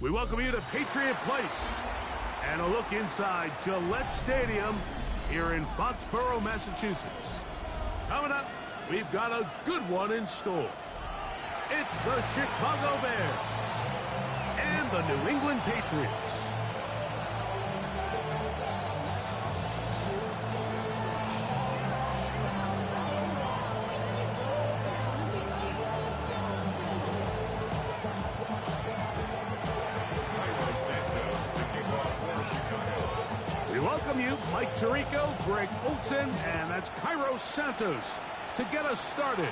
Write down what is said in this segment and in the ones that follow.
We welcome you to Patriot Place and a look inside Gillette Stadium here in Foxborough, Massachusetts. Coming up, we've got a good one in store. It's the Chicago Bears and the New England Patriots. We welcome you, Mike Tirico, Greg Olson, and that's Cairo Santos to get us started.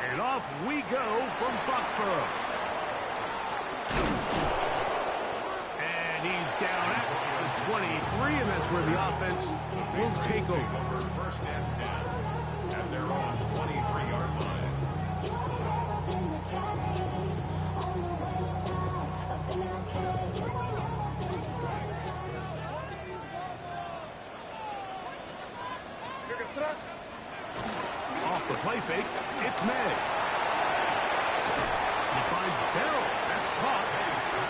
And off we go from Foxborough. And he's down at the 23, and that's where the offense will take over. First and 10 at their own 23-yard line. Off the play fake, it's May. He finds Bell. That's caught.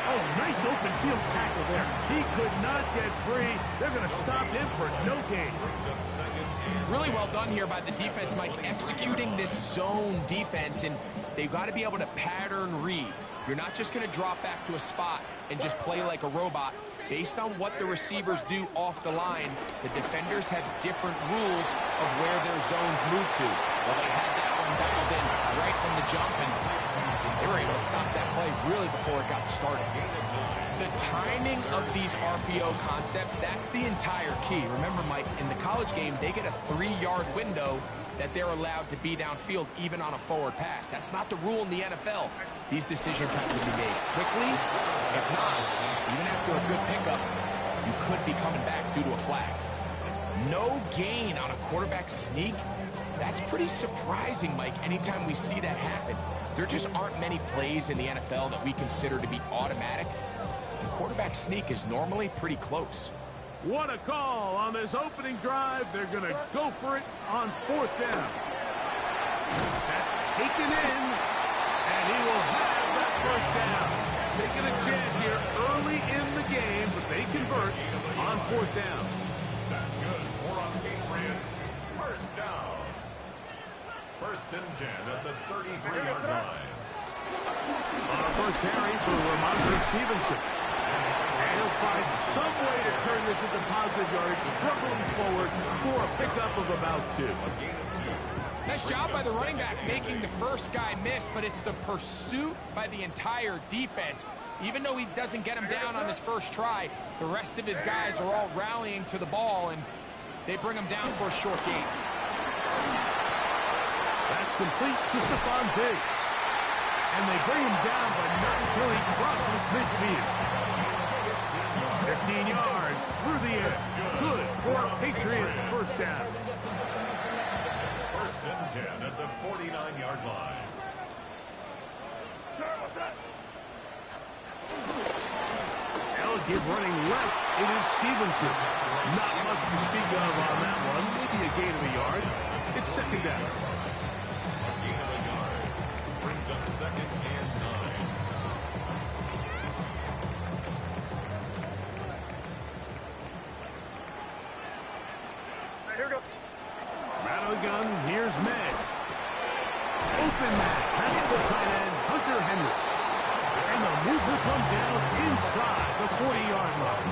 Oh, nice open field tackle there. He could not get free. They're going to stop him for no gain. Really well done here by the defense, Mike, executing this zone defense, and they've got to be able to pattern read. You're not just going to drop back to a spot and just play like a robot. Based on what the receivers do off the line, the defenders have different rules of where their zones move to. Well, they had that one dialed in right from the jump, and they were able to stop that play really before it got started. The timing of these RPO concepts, that's the entire key. Remember, Mike, in the college game, they get a 3-yard window that they're allowed to be downfield even on a forward pass. That's not the rule in the NFL. These decisions have to be made quickly. If not, even after a good pickup, you could be coming back due to a flag. No gain on a quarterback sneak. That's pretty surprising, Mike, anytime we see that happen. There just aren't many plays in the NFL that we consider to be automatic. The quarterback sneak is normally pretty close. What a call on this opening drive. They're going to go for it on 4th down. That's taken in, and he will have that 1st down. Taking a chance here early in the game, but they convert on 4th down. That's good. 4 on the Patriots. 1st down. 1st and 10 at the 33-yard line. On a first carry for Ramondre Stevenson. And he'll find some way to turn this into positive yardage, struggling forward for a pickup of about 2. Nice job by the running back making the first guy miss, but it's the pursuit by the entire defense. Even though he doesn't get him down on his first try, the rest of his guys are all rallying to the ball, and they bring him down for a short gain. That's complete to Stephon Diggs. And they bring him down, but not until he crosses midfield. 15 yards through the air. Good for Patriots 1st down. 1st and 10 at the 49-yard line. They'll give running left. It is Stevenson. Not much to speak of on that one. Maybe a gain of a yard. It's 2nd down. A gain of a yard. Brings up 2nd and 9. Here goes. Out of the gun, here's May. Open man. That's the tight end, Hunter Henry. And they'll move this one down inside the 40-yard line.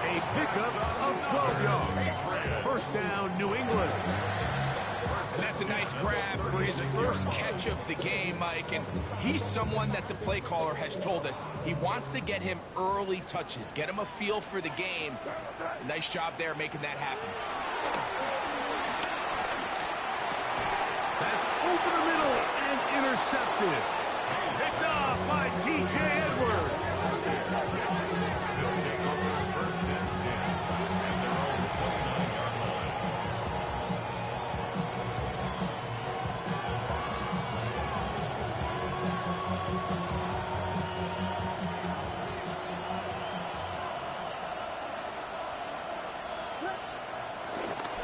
A pickup of 12 yards. 1st down, New England. And that's a nice grab for his first catch of the game, Mike. And he's someone that the play caller has told us he wants to get him early touches, get him a feel for the game. Nice job there making that happen. That's over the middle and intercepted. Picked off by T.J. Edwards. They'll take over 1st and 10 at their own 29-yard line.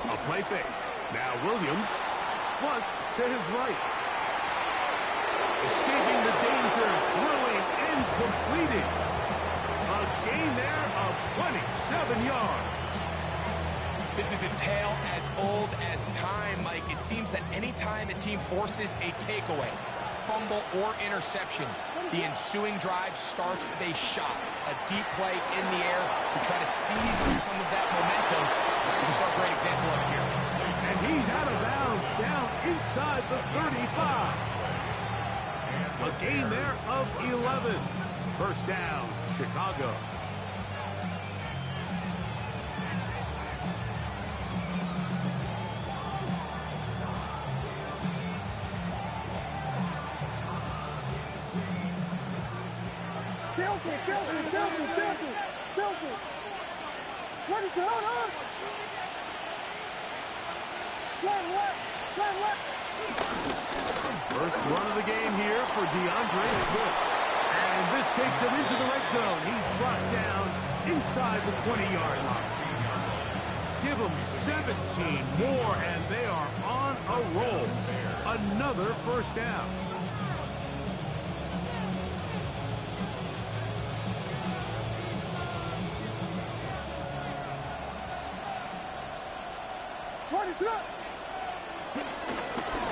A play fake. Now Williams. Flush to his right. Escaping the danger, throwing incomplete. 7 yards. This is a tale as old as time, Mike. It seems that anytime a team forces a takeaway, fumble, or interception, the ensuing drive starts with a shot, a deep play in the air to try to seize on some of that momentum. We saw a great example of it here. And he's out of bounds, down inside the 35. A gain there of 11. First down, Chicago. Filthy. What is it? Hold on. Slam left. First run of the game here for DeAndre Swift. And this takes him into the red zone. He's brought down inside the 20-yard line. Give them 17 more, and they are on a roll. Another first down.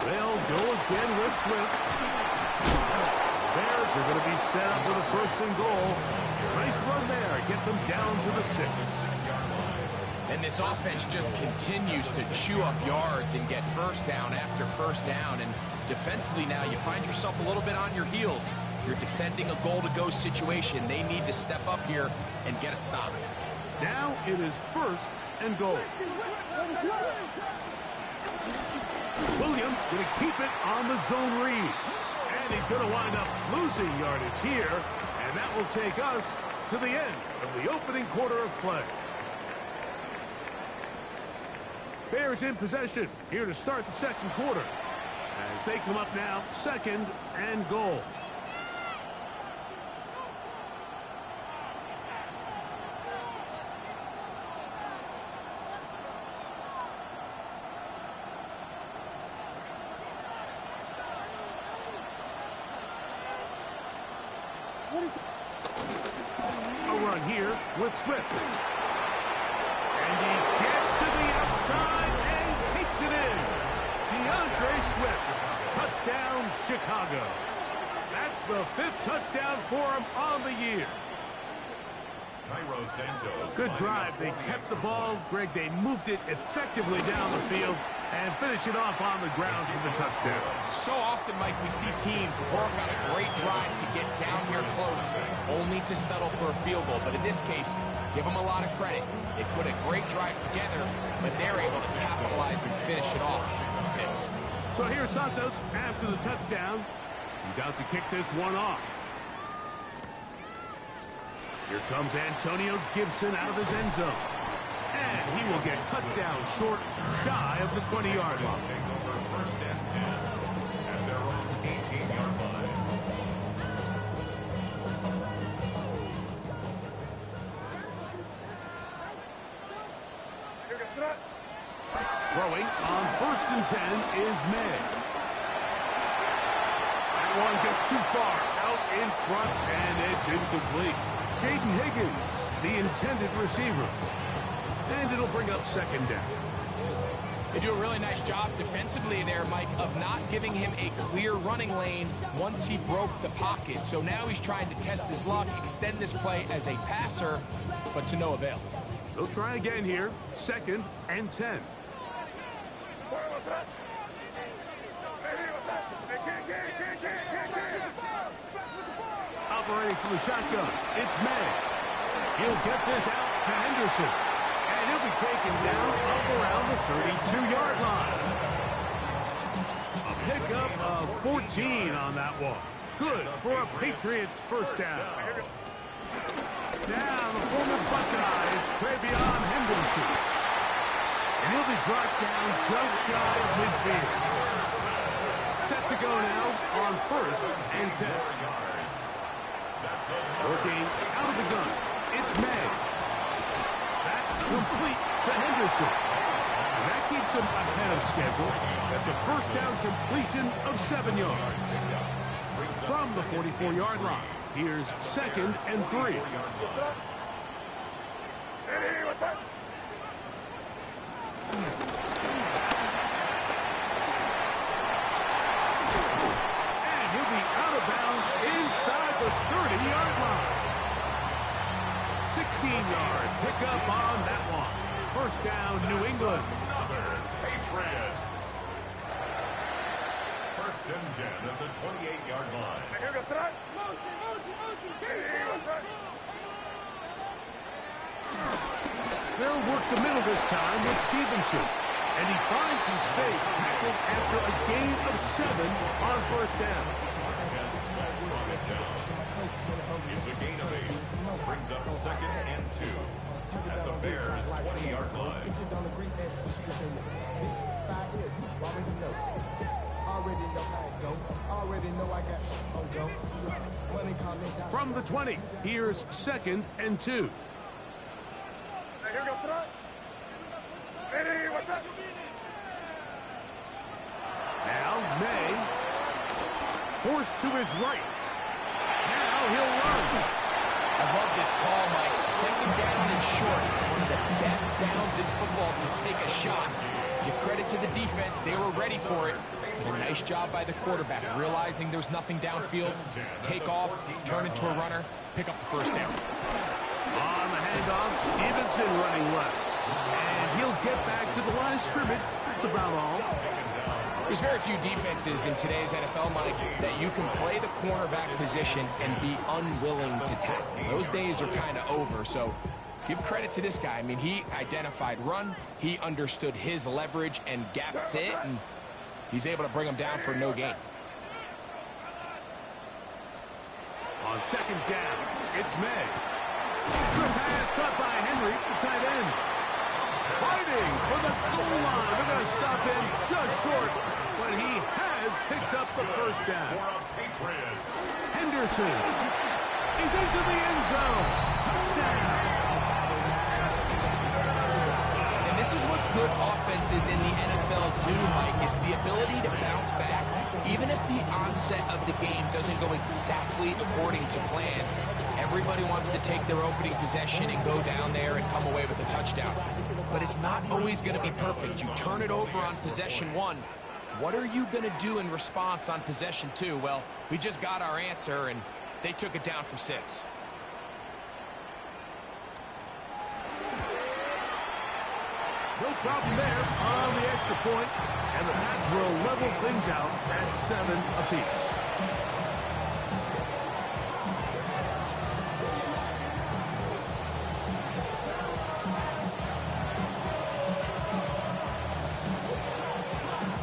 They'll go again with Swift. Bears are going to be set up with a first and goal. Nice run there. Gets them down to the 6. And this offense just continues to chew up yards and get first down after first down. And defensively now, you find yourself a little bit on your heels. You're defending a goal-to-go situation. They need to step up here and get a stop. Now it is first and goal. Williams going to keep it on the zone read. And he's going to wind up losing yardage here. And that will take us to the end of the opening quarter of play. Bears in possession here to start the second quarter. As they come up now, second and goal. A run here with Swift. And he gets to the outside and takes it in. DeAndre Swift. Touchdown, Chicago. That's the 5th touchdown for him on the year. Cairo Santos. Good drive. They kept the ball. Greg, they moved it effectively down the field and finish it off on the ground for the touchdown. So often, Mike, we see teams work on a great drive to get down here close, only to settle for a field goal. But in this case, give them a lot of credit. They put a great drive together, but they're able to capitalize and finish it off with 6. So here's Santos after the touchdown. He's out to kick this one off. Here comes Antonio Gibson out of his end zone. And he will get cut down short, shy of the 20-yard line. Take over first and 10 at their own 18-yard line. Throwing on first and 10 is May. That one just too far out in front, and it's incomplete. Jaden Higgins, the intended receiver. And it'll bring up second down. They do a really nice job defensively there, Mike, of not giving him a clear running lane once he broke the pocket. So now he's trying to test his luck, extend this play as a passer, but to no avail. They'll try again here, second and 10. Operating from the shotgun, it's May. He'll get this out to Henderson. And he'll be taken down up around the 32-yard line. A pickup of 14 on that one. Good for a Patriots first down. Now the former Buckeye, it's Travion Henderson. And he'll be brought down just shy of midfield. Set to go now on first and 10. Working out of the gun, it's May. Complete to Henderson. And that keeps him ahead of schedule. That's a first down completion of 7 yards. From the 44-yard line, here's second and 3. And he'll be out of bounds inside the 30-yard line. 16-yard pickup on that one. First down, New England. Patriots. First and 10 at the 28-yard line. They'll work the middle this time with Stevenson. And he finds some space tackled after a gain of 7 on first down. It's a gain of 8. Brings up second and 2 at the Bears' 20-yard line. From the 20, here's second and 2. Now May, forced to his right. Now he'll run. I love this call, Mike. Second down and short. One of the best downs in football to take a shot. Give credit to the defense. They were ready for it. A nice job by the quarterback, realizing there's nothing downfield. Take off, turn into a runner, pick up the first down. On the handoff, Stevenson running left. And he'll get back to the line of scrimmage. That's about all. There's very few defenses in today's NFL, Mike, that you can play the cornerback position and be unwilling to tackle. Those days are kind of over, so give credit to this guy. I mean, he identified run, he understood his leverage and gap fit, and he's able to bring him down for no gain. On second down, it's May. Good pass caught by Henry, the tight end. Fighting for the goal line. They're going to stop him just short, but he has picked up the first down. Henderson is into the end zone. Touchdown. And this is what good offenses in the NFL do, Mike. It's the ability to bounce back. Even if the onset of the game doesn't go exactly according to plan, everybody wants to take their opening possession and go down there and come away with a touchdown. But it's not always going to be perfect. You turn it over on possession 1. What are you going to do in response on possession 2? Well, we just got our answer, and they took it down for 6. No problem there on the extra point, and the Pats will level things out at 7 apiece.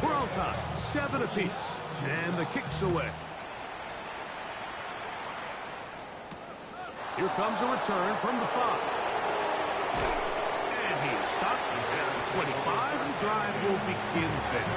We're on time, 7 apiece, and the kick's away. Here comes a return from the 5. And he's stopped at 25. The drive will begin there.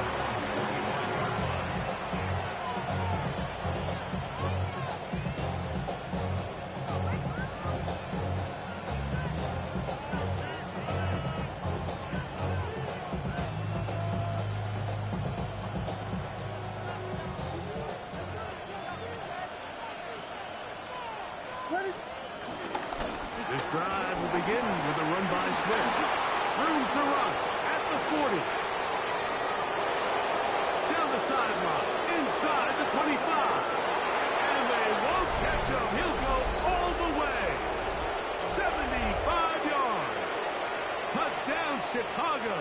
This drive will begin with a run by Swift. Room to run at the 40. Down the sideline, inside the 25. And they won't catch him. He'll go all the way. 75 yards. Touchdown, Chicago.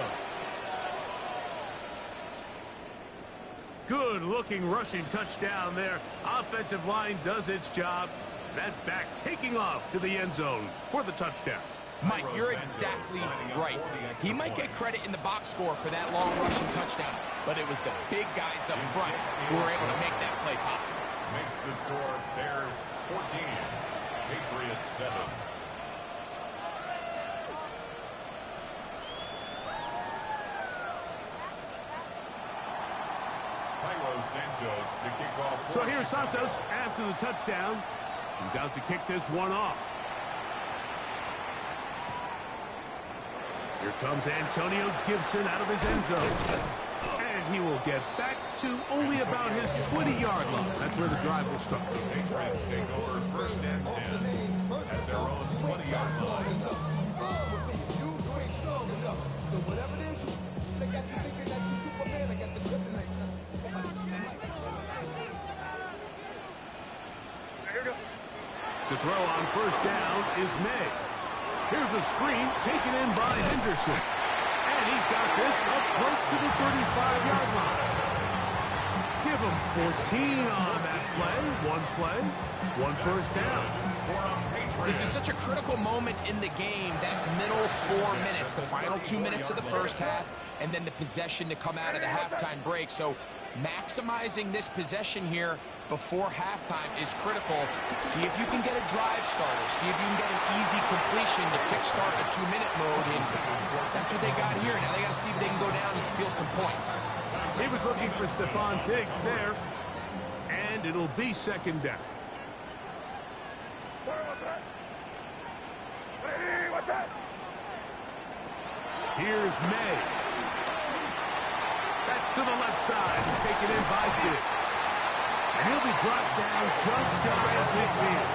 Good-looking rushing touchdown there. Offensive line does its job. That back taking off to the end zone for the touchdown. Mike, you're exactly right. He might get credit in the box score for that long rushing touchdown, but it was the big guys up front who were able to make that play possible. Makes the score Bears 14, Patriots 7. Santos to kick off. So here's Santos after the touchdown. He's out to kick this one off. Here comes Antonio Gibson out of his end zone. And he will get back to only about his 20-yard line. That's where the drive will start. The Patriots take over first and 10 at their own 20-yard line. To throw on first down is May. Here's a screen taken in by Henderson. And he's got this up close to the 35-yard line. Give him 14 on that play, one first down. This is such a critical moment in the game, that middle 4 minutes, the final 2 minutes of the first half, and then the possession to come out of the halftime break. So maximizing this possession here before halftime is critical. See if you can get a drive starter. See if you can get an easy completion to kickstart a 2-minute mode. And that's what they got here. Now they got to see if they can go down and steal some points. He was looking for Stephon Diggs there, and it'll be second down. Here's May. That's to the left side and taken in by Diggs. And he'll be brought down just shy of midfield.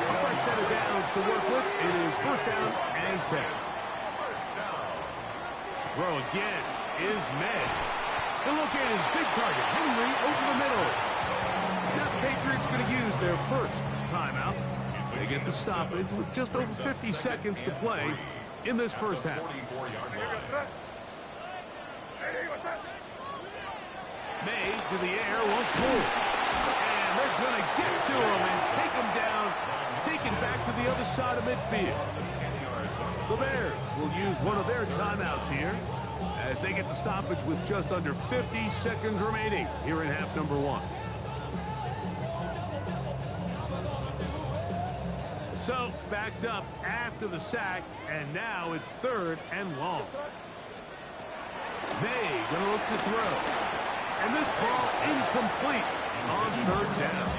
Once I set it down to work with, it is first down and 10. Throw again is May. He'll locate his big target, Henry, over the middle. Now the Patriots going to use their first timeout. They get the stoppage with just over 50 seconds to play in this first half. May to the air once more. And they're going to get to him and take him down, taken back to the other side of midfield. The Bears will use one of their timeouts here as they get the stoppage with just under 50 seconds remaining here in half number 1. So, backed up after the sack, and now it's third and long. May going to look to throw. And this ball incomplete on third down.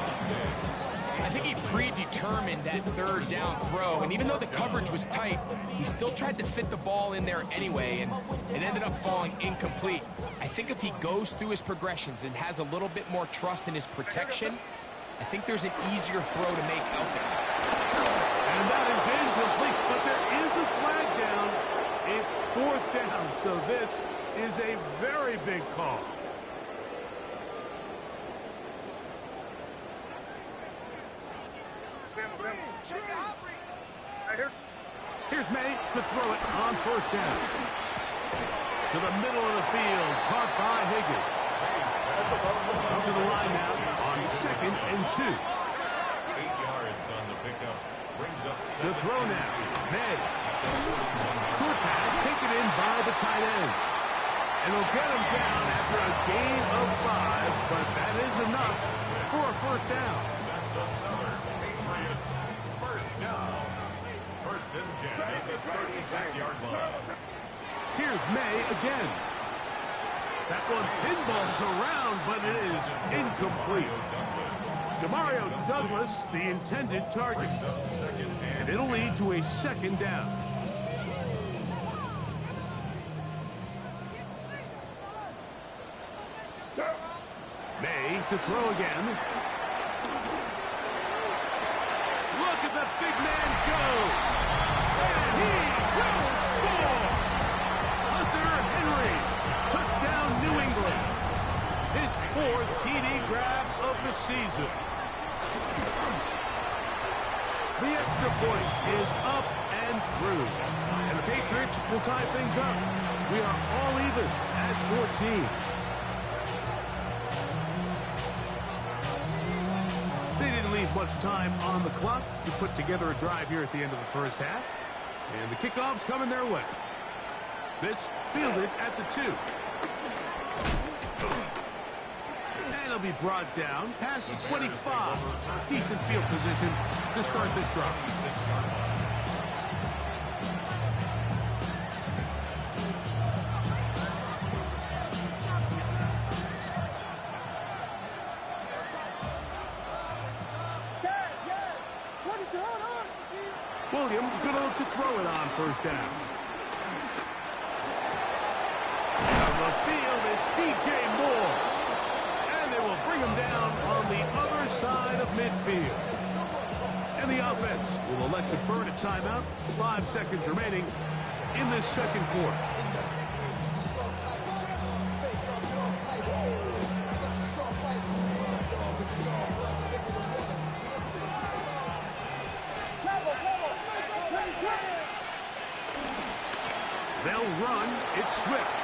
I think he predetermined that third down throw, and even though the coverage was tight, he still tried to fit the ball in there anyway, and it ended up falling incomplete. I think if he goes through his progressions and has a little bit more trust in his protection, I think there's an easier throw to make out there. And that is incomplete, but there is a flag down. It's fourth down, so this is a very big call. Here's May to throw it on first down. To the middle of the field, caught by Higgins. Up to the line now on second and 2. 8 yards on the pickup. Brings up to throw now. May. Short pass taken in by the tight end. And he'll get him down after a gain of 5, but that is enough for a first down. That's another Patriots first down. First and 10 at the 36-yard line. Here's May again. That one pinballs around, but it is incomplete. Demario Douglas, the intended target. And it'll lead to a second down. May to throw again. Look at the big man go. And he will score. Hunter Henry. Touchdown, New England. His 4th TD grab of the season. The extra point is up and through. And the Patriots will tie things up. We are all even at 14. They didn't leave much time on the clock to put together a drive here at the end of the first half. And the kickoff's coming their way. This fielded at the 2. And it'll be brought down past the 25. Decent field position to start this drive. Williams going to look to throw it on first down. Down the field, it's DJ Moore. And they will bring him down on the other side of midfield. And the offense will elect to burn a timeout. 5 seconds remaining in this second quarter. They'll run. It's Swift.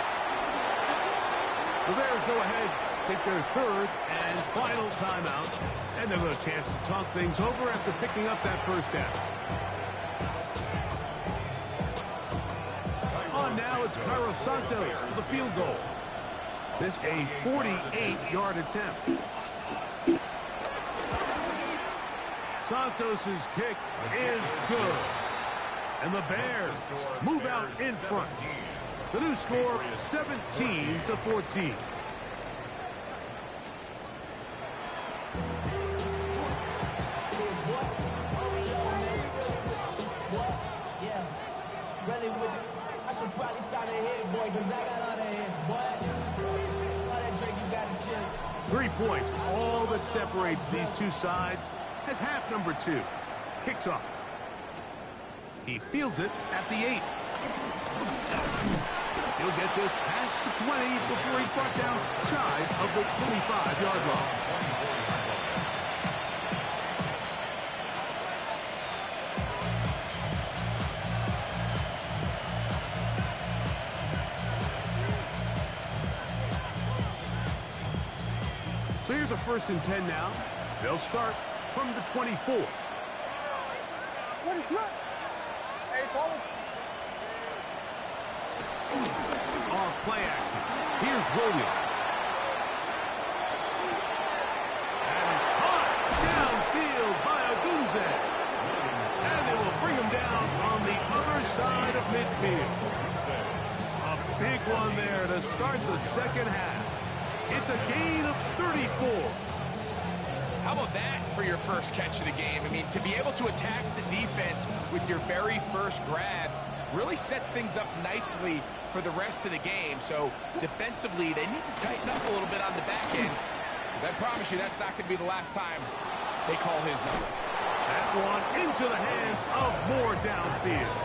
The Bears go ahead, take their third and final timeout, and they'll have a chance to talk things over after picking up that first down. On now, it's Cairo Santos for the field goal. This a 48-yard attempt. Santos's kick is good. And the Bears move out in front. The new score, 17-14. I should probably sign a hit, boy, because I got all the hits, boy. All that Drake, you got to chill. 3 points, all that separates these two sides, as half number 2 kicks off. He fields it at the 8. He'll get this past the 20 before he's brought down shy of the 25-yard line. So here's a 1st and 10 now. They'll start from the 24. What is that? Hey, Paul. Off play action. Here's Williams. That is caught downfield by Odunze. And they will bring him down on the other side of midfield. A big one there to start the second half. It's a gain of 34. How about that for your first catch of the game? I mean, to be able to attack the defense with your very first grab really sets things up nicely for the rest of the game. So defensively, they need to tighten up a little bit on the back end, because I promise you that's not going to be the last time they call his number. That one into the hands of Moore downfield.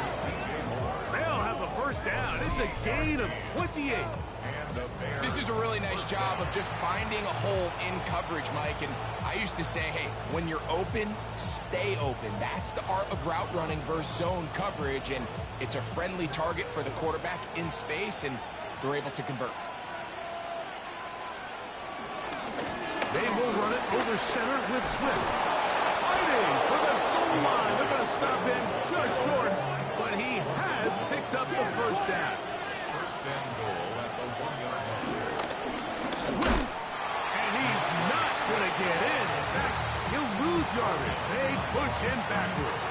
They'll have the first down. It's a gain of 28. This is a really nice job of just finding a hole in coverage, Mike. And I used to say, hey, when you're open, stay open. That's the art of route running versus zone coverage. And it's a friendly target for the quarterback in space, and they're able to convert. They will run it over center with Swift. Fighting for the goal line. They're going to stop him just short, but he has picked up the first down. First and goal at the 1-yard line. Swift, and he's not going to get in. In fact, he'll lose yardage. They push him backwards.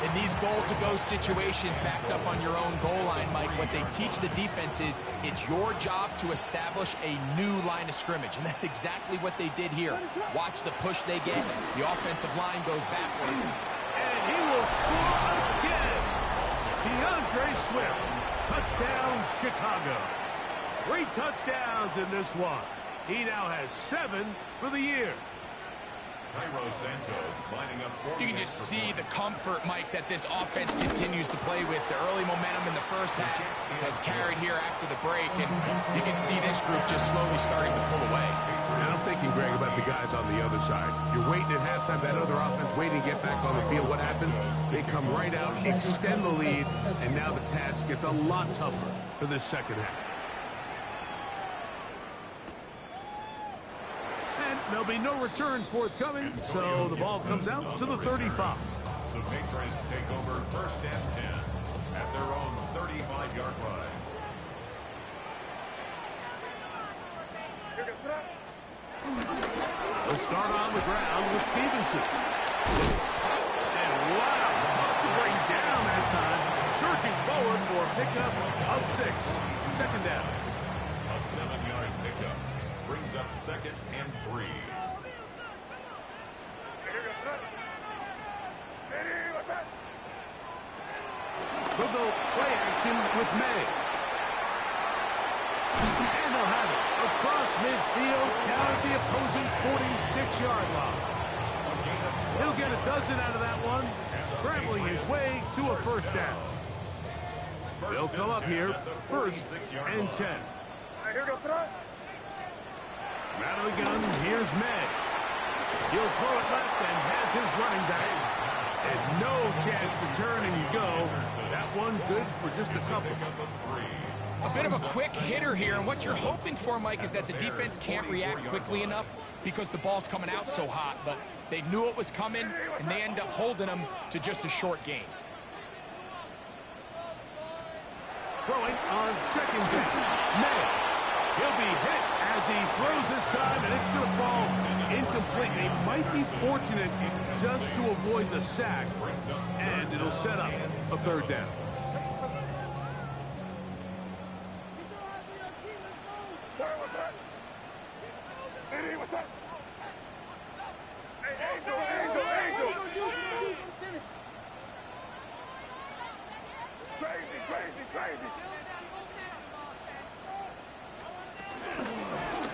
In these goal-to-go situations backed up on your own goal line, Mike, what they teach the defense is it's your job to establish a new line of scrimmage, and that's exactly what they did here. Watch the push they get. The offensive line goes backwards. And he will score again. DeAndre Swift. Touchdown, Chicago. 3 touchdowns in this one. He now has 7 for the year. Cairo Santos lining up for You can just see the comfort, Mike, that this offense continues to play with. The early momentum in the first half has carried here after the break, and you can see this group just slowly starting to pull away. And I'm thinking, Greg, about the guys on the other side. You're waiting at halftime, that other offense waiting to get back on the field. What happens? They come right out, extend the lead, and now the task gets a lot tougher for this second half. And there'll be no return forthcoming, so the ball comes out to the 35. The Patriots take over 1st and 10 at their own 35-yard line. They'll start on the ground with Stevenson. And wow, about to bring down that time. Surging forward for a pickup of 6. Second down. A 7-yard pickup brings up 2nd and 3. They'll go play action with May. And they'll have it across midfield down at the opposing 46-yard line. He'll get a dozen out of that one, scrambling his way to a first down. They'll come up here 1st and 10. Rattle gun, here's May. He'll throw it left and has his running back And no chance to turn and you go. That one good for just a couple. A bit of a quick hitter here, and what you're hoping for, Mike, is that the defense can't react quickly enough because the ball's coming out so hot, but they knew it was coming, and they end up holding them to just a short gain. Throwing on second down. May. He'll be hit as he throws this time, and it's going to fall incomplete. They might be fortunate just to avoid the sack, and it'll set up a third down.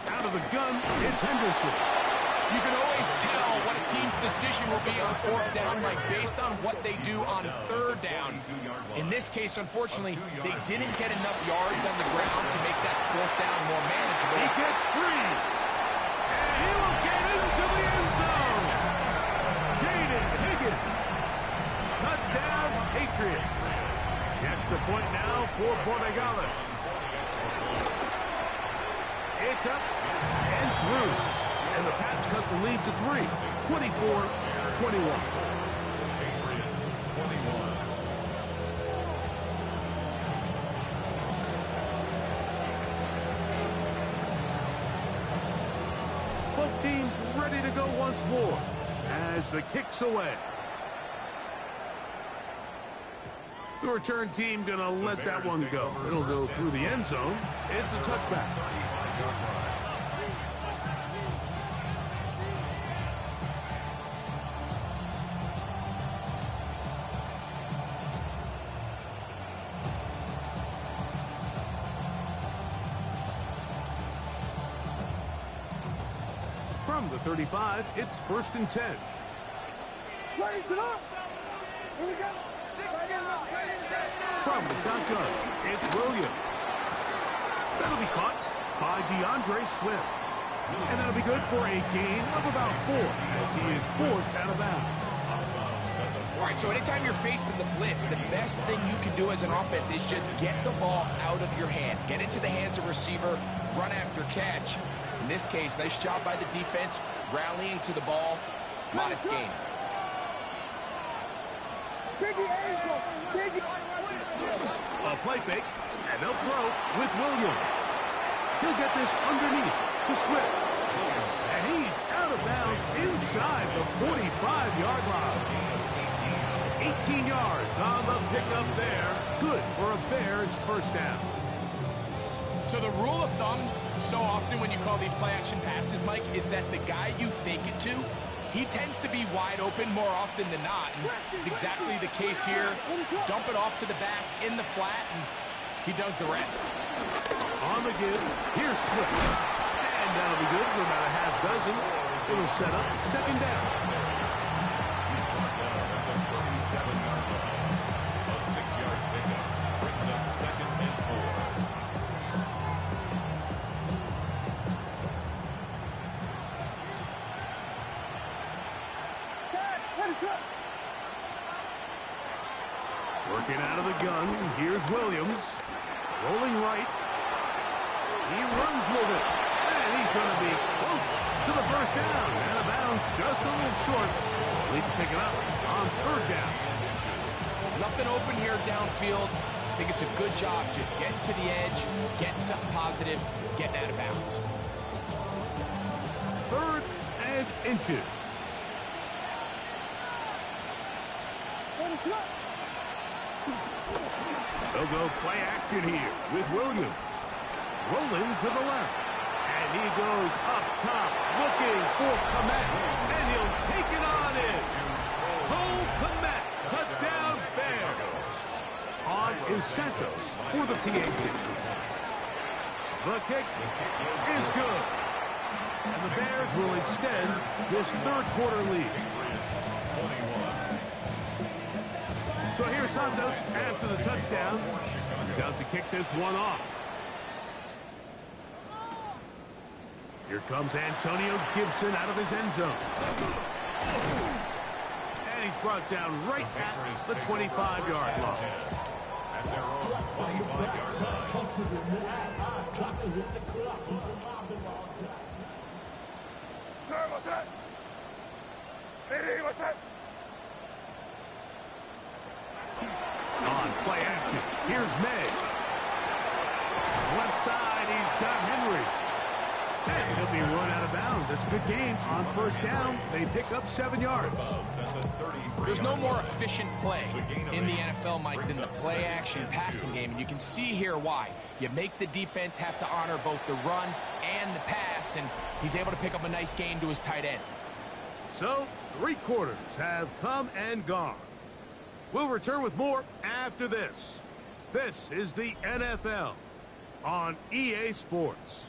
Out of the gun, it's Henderson. You can always tell what a team's decision will be on fourth down, Mike, based on what they do on third down. In this case, unfortunately, they didn't get enough yards on the ground to make that fourth down more manageable. He gets free, and he will get into the end zone. Jaden Higgins. Touchdown, Patriots. Extra point now for Borregales. It's up and through. And the Pats cut the lead to 3. 24-21. Patriots 21. Both teams ready to go once more as the kick's away. The return team going to let that one go. It'll go through the end zone. It's a touchback. From the 35, it's 1st and 10. Raise it up. Here we go. From the shotgun, it's Williams. That'll be caught by DeAndre Swift. And that'll be good for a gain of about 4 as he is forced out of bounds. All right, so anytime you're facing the blitz, the best thing you can do as an offense is just get the ball out of your hand. Get into the hands of receiver, run after catch. In this case, nice job by the defense, rallying to the ball. Modest gain. Biggie Angels. Biggie. A play fake, and they'll throw with Williams. He'll get this underneath to Swift. And he's out of bounds inside the 45-yard line. 18 yards on the pickup there. Good for a Bears first down. So the rule of thumb, so often when you call these play-action passes, Mike, is that the guy you fake it to, he tends to be wide open more often than not. And it's exactly the case here. Dump it off to the back in the flat, and he does the rest. On the give, here's Swift. And that'll be good for about a half dozen. It'll set up second down. He's brought down at the 37-yard line. A 6-yard pickup brings up 2nd and 4. Working out of the gun, here's Williams. Rolling right. He runs with it. And he's going to be close to the first down. Out of bounds just a little short. Need to pick it up on 3rd down. Nothing open here downfield. I think it's a good job just getting to the edge, getting something positive, getting out of bounds. 3rd and inches. They'll go play action here with Williams. Rolling to the left. And he goes up top looking for Kmet. And he'll take it on in. Cole Kmet. Touchdown Bears. On is Santos for the PAT. The kick is good. And the Bears will extend this 3rd quarter lead. So here's Santos after the touchdown. He's out to kick this one off. Here comes Antonio Gibson out of his end zone. And he's brought down right at the 25-yard line. At their own 25-yard line. What's that? Hey, what's that? On play action, here's Meg. Left side, he's got Henry. And he'll be run out of bounds. It's a good game. On first down, they pick up 7 yards. There's no more efficient play in the NFL, Mike, than the play-action passing game. And you can see here why. You make the defense have to honor both the run and the pass, and he's able to pick up a nice gain to his tight end. So, 3 quarters have come and gone. We'll return with more after this. This is the NFL on EA Sports.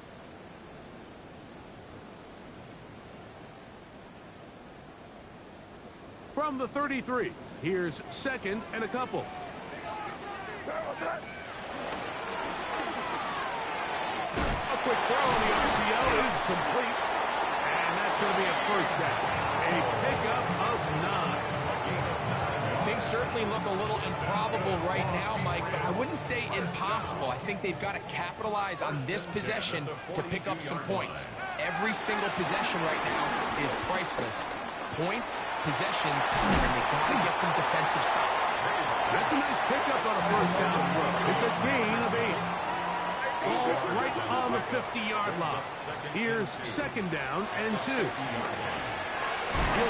From the 33, here's second and a couple. A quick throw on the RPO is complete. And that's going to be a first down. A pickup of 9. Things certainly look a little improbable right now, Mike, but I wouldn't say impossible. I think they've got to capitalize on this possession to pick up some points. Every single possession right now is priceless. Points, possessions, and they've got to get some defensive stops. That's a nice pickup on a first down throw. It's a gain of 8. Ball right on the 50-yard line. Here's second down and 2. He'll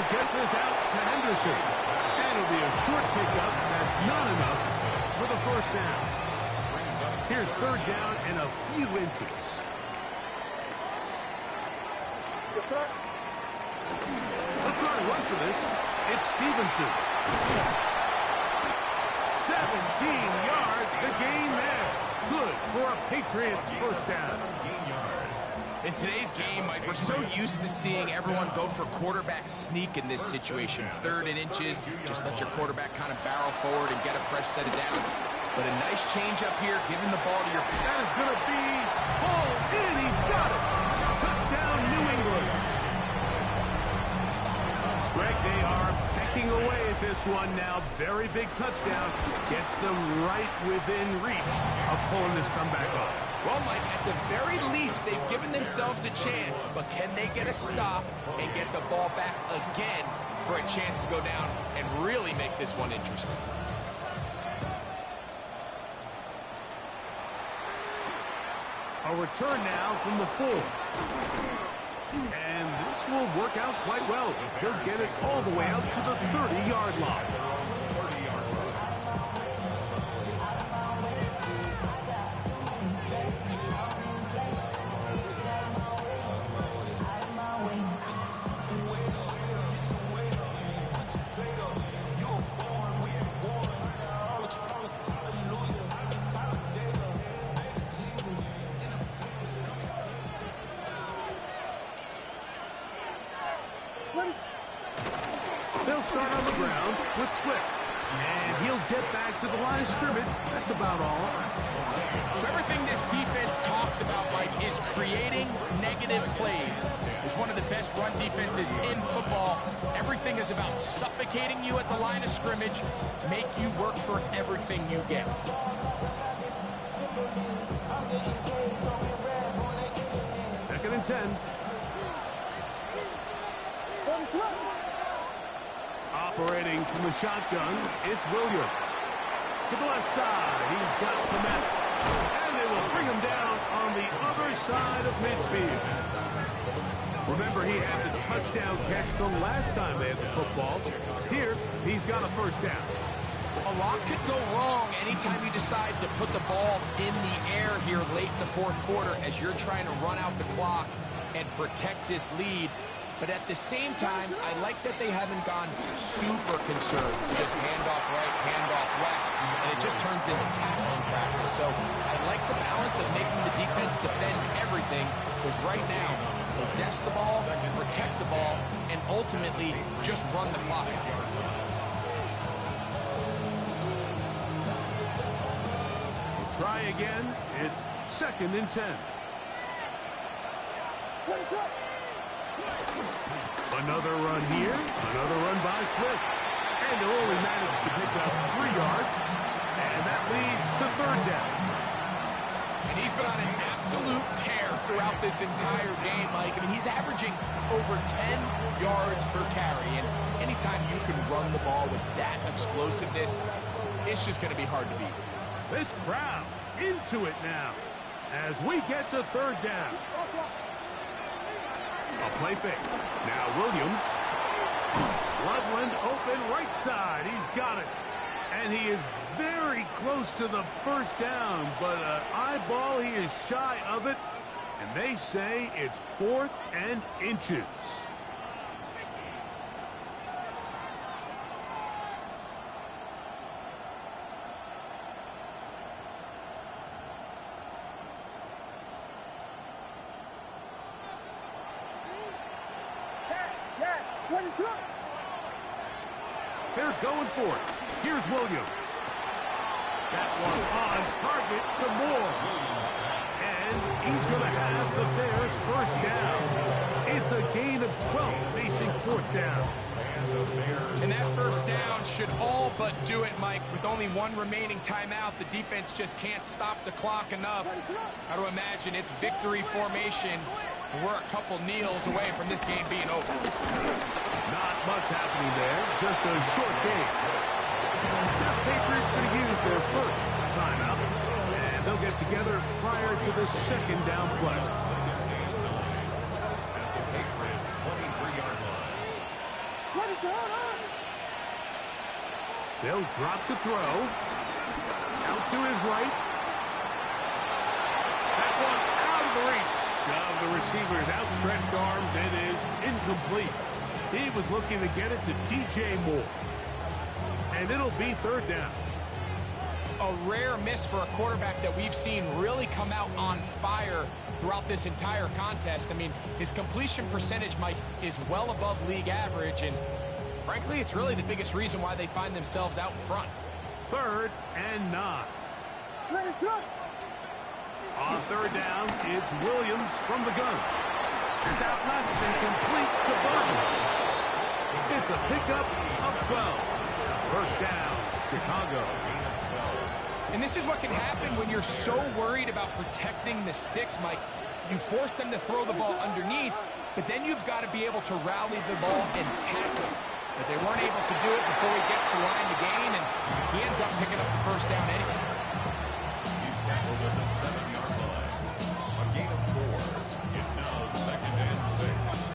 get this out to Henderson. And it'll be a short pickup. That's not enough for the first down. Here's third down and a few inches. They'll try to run for this. It's Stevenson. 17 yards, the gain there. Good for a Patriots first down. In today's game, Mike, we're so used to seeing everyone go for quarterback sneak in this situation. 3rd and inches, just let your quarterback kind of barrel forward and get a fresh set of downs. But a nice change up here, giving the ball to your... That is going to be pulled in. He's got it. Touchdown, New England. Greg, they are pecking away at this one now. Very big touchdown. Gets them right within reach of pulling this comeback off. Well, Mike, at the very least, they've given themselves a chance, but can they get a stop and get the ball back again for a chance to go down and really make this one interesting? A return now from the 4. And this will work out quite well. He'll get it all the way out to the 30-yard line. They'll start on the ground with Swift. And he'll get back to the line of scrimmage. That's about all. So everything this defense talks about, Mike, is creating negative plays. It's one of the best run defenses in football. Everything is about suffocating you at the line of scrimmage, make you work for everything you get. Second and 10. Operating from the shotgun, it's Williams. To the left side, he's got Komet. And they will bring him down on the other side of midfield. Remember, he had the touchdown catch the last time they had the football. Here, he's got a first down. A lot could go wrong anytime you decide to put the ball in the air here late in the 4th quarter as you're trying to run out the clock and protect this lead. But at the same time, I like that they haven't gone super conserved. Just handoff right, handoff left, and it just turns into tackling practice. So I like the balance of making the defense defend everything, because right now, possess the ball, protect the ball, and ultimately just run the clock out. Try again. It's second and 10. Another run here. Another run by Swift. And they'll only manage to pick up 3 yards. And that leads to third down. And he's been on an absolute tear throughout this entire game, Mike. I mean, he's averaging over 10 yards per carry. And anytime you can run the ball with that explosiveness, it's just going to be hard to beat. This crowd into it now as we get to third down. A play fake. Now Williams. Loveland open right side. He's got it. And he is very close to the first down, but an eyeball, he is shy of it. And they say it's 4th and inches. They're going for it. Here's Williams. That one on target to Moore. And he's going to have the Bears first down. It's a gain of 12 facing 4th down. And that first down should all but do it, Mike. With only 1 remaining timeout, the defense just can't stop the clock enough. Got to imagine it's victory formation. We're a couple kneels away from this game being over. Not much happening there, just a short game. Now the Patriots going to use their first timeout, and they'll get together prior to the second down play. At the Patriots' 23-yard line. They'll drop to throw. Out to his right. That one out of the reach of the receiver's outstretched arms and is incomplete. He was looking to get it to DJ Moore. And it'll be third down. A rare miss for a quarterback that we've seen really come out on fire throughout this entire contest. I mean, his completion percentage, Mike, is well above league average, and frankly, it's really the biggest reason why they find themselves out in front. 3rd and 9. On third down, it's Williams from the gun. It's out left and complete to Barton. It's a pickup of 12. First down, Chicago. And this is what can happen when you're so worried about protecting the sticks, Mike. You force them to throw the ball underneath, but then you've got to be able to rally the ball and tackle. But they weren't able to do it before he gets the line to gain, and he ends up picking up the first down anyway.